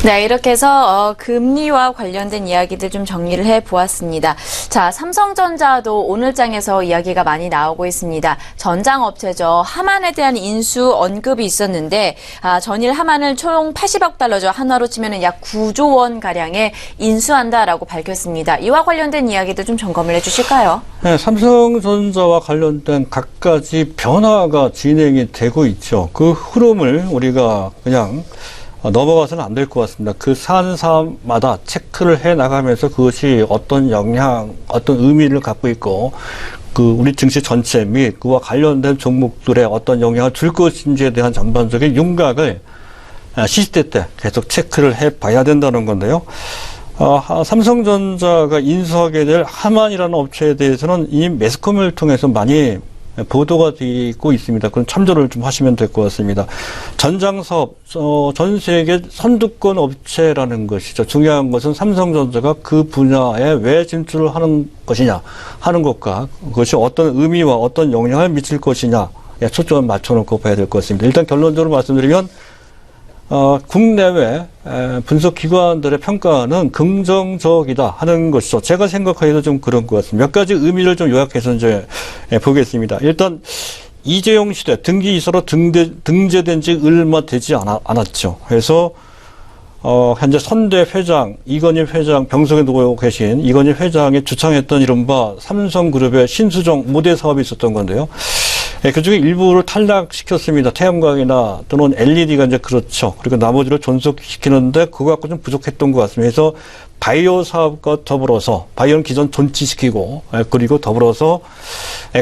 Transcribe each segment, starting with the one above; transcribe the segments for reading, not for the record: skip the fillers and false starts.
네, 이렇게 해서 금리와 관련된 이야기들 좀 정리를 해보았습니다. 자, 삼성전자도 오늘 장에서 이야기가 많이 나오고 있습니다. 전장업체죠. 하만에 대한 인수 언급이 있었는데 전일 하만을 총 80억 달러죠. 한화로 치면 약 9조 원 가량에 인수한다라고 밝혔습니다. 이와 관련된 이야기도 좀 점검을 해주실까요? 네, 삼성전자와 관련된 갖가지 변화가 진행이 되고 있죠. 그 흐름을 우리가 그냥 넘어가서는 안 될 것 같습니다. 그 사안사마다 체크를 해 나가면서 그것이 어떤 영향, 어떤 의미를 갖고 있고, 우리 증시 전체 및 그와 관련된 종목들에 어떤 영향을 줄 것인지에 대한 전반적인 윤곽을 시시때 때 계속 체크를 해 봐야 된다는 건데요. 삼성전자가 인수하게 될 하만이라는 업체에 대해서는 이미 매스컴을 통해서 많이 보도가 되고 있습니다. 그런 참조를 좀 하시면 될 것 같습니다. 전장사업, 전 세계 선두권 업체라는 것이죠. 중요한 것은 삼성전자가 그 분야에 왜 진출을 하는 것이냐 하는 것과 그것이 어떤 의미와 어떤 영향을 미칠 것이냐에 초점을 맞춰놓고 봐야 될 것 같습니다. 일단 결론적으로 말씀드리면 국내외 분석기관들의 평가는 긍정적이다 하는 것이죠. 제가 생각하기도 좀 그런 것 같습니다. 몇 가지 의미를 좀 요약해서 이제 보겠습니다. 일단 이재용 시대 등기 이사로 등재된 지 얼마 되지 않았죠. 그래서 현재 선대 회장, 이건희 회장, 병석에 누워 계신 이건희 회장이 주창했던 이른바 삼성그룹의 신수정 모델 사업이 있었던 건데요. 그 중에 일부를 탈락시켰습니다. 태양광이나 또는 LED가 이제 그렇죠. 그리고 나머지를 존속시키는데 그거 갖고 좀 부족했던 것 같습니다. 그래서 바이오 사업과 더불어서 바이오는 기존 존치시키고 그리고 더불어서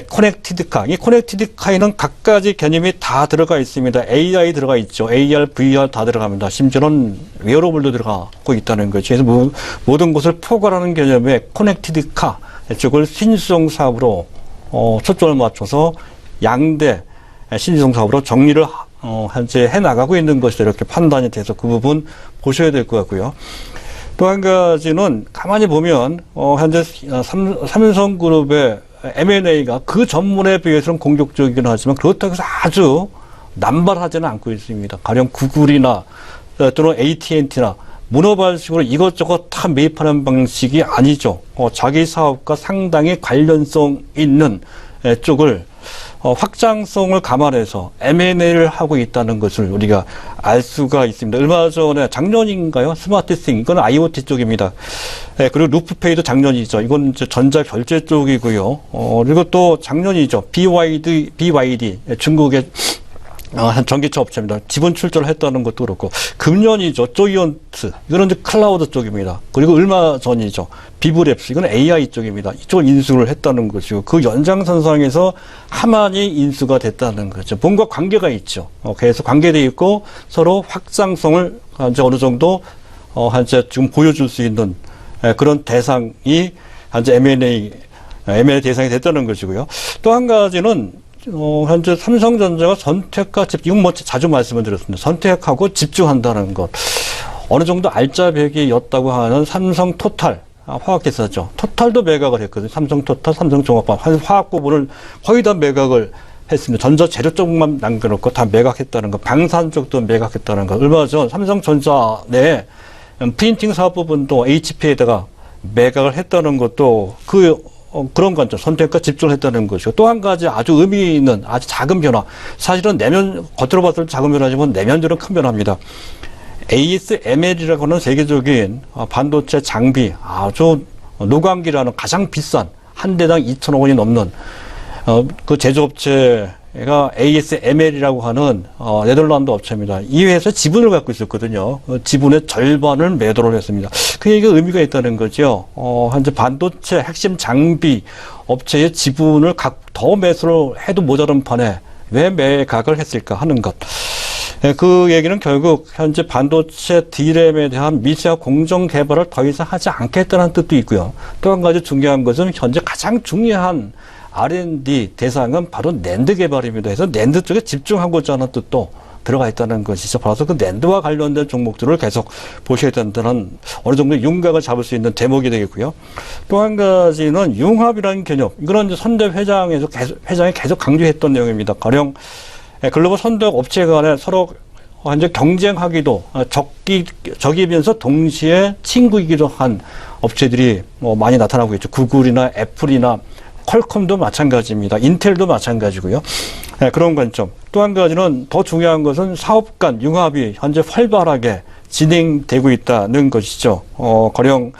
커넥티드카. 이 커넥티드카에는 각가지 개념이 다 들어가 있습니다. AI 들어가 있죠. AR, VR 다 들어갑니다. 심지어는 웨어러블도 들어가고 있다는 거죠. 그래서 모든 것을 포괄하는 개념의 커넥티드카 쪽을 신수정 사업으로 초점을 맞춰서 양대 신지성 사업으로 정리를 현재 해나가고 있는 것이다. 이렇게 판단이 돼서 그 부분 보셔야 될 것 같고요. 또 한 가지는 가만히 보면 현재 삼성그룹의 M&A가 그 전문에 비해서는 공격적이긴 하지만 그렇다고 해서 아주 남발하지는 않고 있습니다. 가령 구글이나 또는 AT&T나 문어발식으로 이것저것 다 매입하는 방식이 아니죠. 자기 사업과 상당히 관련성 있는 쪽을 확장성을 감안해서 M&A를 하고 있다는 것을 우리가 알 수가 있습니다. 얼마 전에 작년인가요? 스마트싱, 이건 IoT 쪽입니다. 그리고 루프페이도 작년이죠. 이건 이제 전자결제 쪽이고요. 그리고 또 작년이죠. BYD 중국의 한 전기차 업체입니다. 지분 출자를 했다는 것도 그렇고, 금년이죠. 조이언트. 이거는 이제 클라우드 쪽입니다. 그리고 얼마 전이죠. 비브랩스. 이건 AI 쪽입니다. 이쪽을 인수를 했다는 것이고, 그 연장선상에서 하만이 인수가 됐다는 거죠. 뭔가 관계가 있죠. 그래서 관계되어 있고, 서로 확장성을 이제 어느 정도, 현재 지금 보여줄 수 있는 그런 대상이 현재 M&A 대상이 됐다는 것이고요. 또 한 가지는 현재 삼성전자가 선택과 집중, 이건 뭐 자주 말씀을 드렸습니다. 선택하고 집중한다는 것. 어느 정도 알짜배기였다고 하는 삼성토탈, 화학회사죠. 토탈도 매각을 했거든요. 삼성토탈, 삼성종합반. 화학 부분을 거의 다 매각을 했습니다. 전자재료 쪽만 남겨놓고 다 매각했다는 것. 방산 쪽도 매각했다는 것. 얼마 전 삼성전자 내 프린팅 사업 부분도 HP에다가 매각을 했다는 것도 그런 관점, 선택과 집중을 했다는 것이고, 또 한 가지 아주 의미 있는 아주 작은 변화. 사실은 겉으로 봤을 때 작은 변화지만 내면적으로 큰 변화입니다. ASML이라고 하는 세계적인 반도체 장비, 아주 노광기라는 가장 비싼, 한 대당 2천억 원이 넘는, 그 제조업체가 ASML이라고 하는, 네덜란드 업체입니다. 이 회사 지분을 갖고 있었거든요. 지분의 절반을 매도를 했습니다. 그 얘기가 의미가 있다는 거죠. 현재 반도체 핵심 장비 업체의 지분을 더 매수를 해도 모자란 판에 왜 매각을 했을까 하는 것. 그 얘기는 결국 현재 반도체 D램에 대한 미세화 공정 개발을 더 이상 하지 않겠다는 뜻도 있고요. 또 한 가지 중요한 것은 현재 가장 중요한 R&D 대상은 바로 낸드 개발입니다. 그래서 낸드 쪽에 집중하고자 하는 뜻도 들어가 있다는 것이죠. 그래서 그 낸드와 관련된 종목들을 계속 보셔야 된다는 어느 정도 윤곽을 잡을 수 있는 대목이 되겠고요. 또 한 가지는 융합이라는 개념. 이거는 이제 선대 회장이 계속 강조했던 내용입니다. 가령 글로벌 선도약 업체 간에 서로 현재 경쟁하기도 적이면서 동시에 친구이기도 한 업체들이 많이 나타나고 있죠. 구글이나 애플이나 퀄컴도 마찬가지입니다. 인텔도 마찬가지고요. 네, 그런 관점. 또 한 가지는 더 중요한 것은 사업 간 융합이 현재 활발하게 진행되고 있다는 것이죠. 가령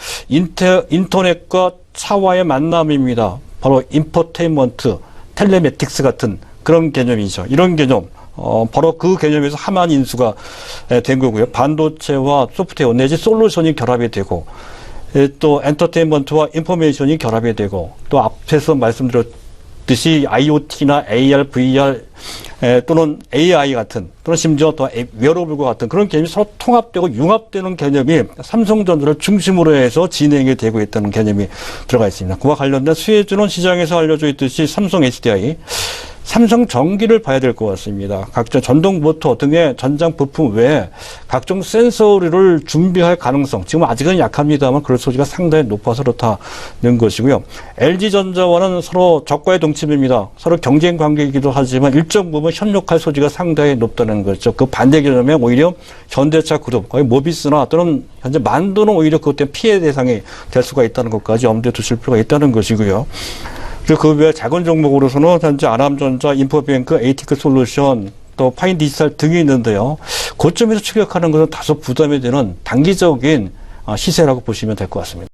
인터넷과 차와의 만남입니다. 바로 인포테인먼트, 텔레매틱스 같은 그런 개념이죠. 이런 개념. 바로 그 개념에서 하만 인수가 된 거고요. 반도체와 소프트웨어 내지 솔루션이 결합이 되고, 또 엔터테인먼트와 인포메이션이 결합이 되고, 또 앞에서 말씀드렸듯이 IoT나 AR, VR 또는 AI 같은, 또는 심지어 또 웨어러블과 같은 그런 개념이 서로 통합되고 융합되는 개념이 삼성전자를 중심으로 해서 진행이 되고 있다는 개념이 들어가 있습니다. 그와 관련된 수혜주는 시장에서 알려져 있듯이 삼성 SDI, 삼성 전기를 봐야 될 것 같습니다. 각종 전동 모터 등의 전장 부품 외에 각종 센서를 준비할 가능성, 지금 아직은 약합니다만 그럴 소지가 상당히 높아서 그렇다는 것이고요. LG전자와는 서로 적과의 동침입니다. 서로 경쟁 관계이기도 하지만 일정 부분 협력할 소지가 상당히 높다는 거죠. 그 반대 개념에 오히려 현대차 그룹, 거의 모비스나 또는 현재 만도는 오히려 그것 때문에 피해 대상이 될 수가 있다는 것까지 염두에 두실 필요가 있다는 것이고요. 그리고 그 외에 작은 종목으로서는 현재 아람전자, 인포뱅크, 에이티크 솔루션, 또 파인 디지털 등이 있는데요. 고점에서 추격하는 것은 다소 부담이 되는 단기적인 시세라고 보시면 될 것 같습니다.